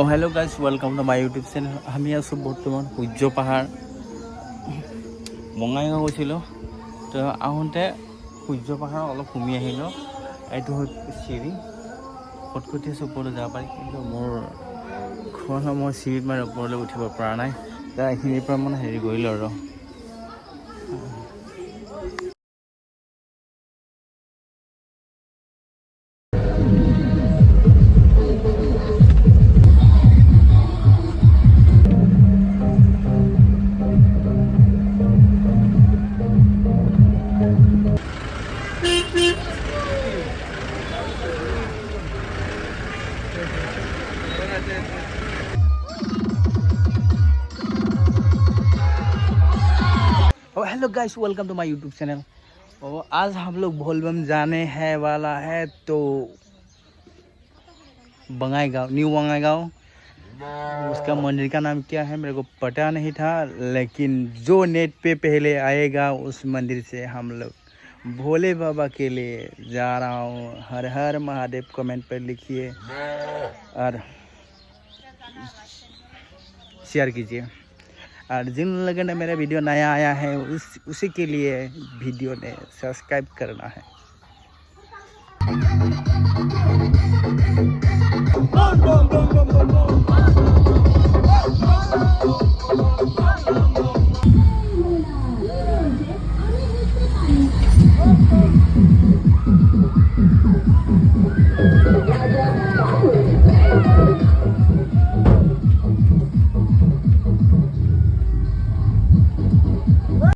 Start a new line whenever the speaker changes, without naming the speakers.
Hello guys, welcome to my YouTube channel. আমি আছো বৰ্তমান সূৰ্য পাহাৰ বঙাইগাঁও গৈছিলোঁ। তো আহোঁতে সূৰ্য পাহাৰ অলপ ঘূমি আহিলোঁ। এইটো চিৰি ফটকটি আছে, ওপৰলৈ যাব পাৰি, কিন্তু মোৰ মই চিৰিত মানে ওপৰলৈ উঠিব পৰা নাই। এইখিনিৰ পৰা মানে হেৰি কৰিলোঁ আৰু hello guys, welcome to my YouTube channel. आज हम लोग बोलबम जाने हैं वाला है, तो बंगाईगांव, न्यू बंगाईगांव। उसका मंदिर का नाम क्या है मेरे को पता नहीं था, लेकिन जो नेट पे पहले आएगा उस मंदिर से हम लोग भोले बाबा के लिए जा रहा हूँ। हर हर महादेव कमेंट पर लिखिए और शेयर कीजिए। और जिन लोगों ने मेरा वीडियो नया आया है उसी के लिए वीडियो ने सब्सक्राइब करना है।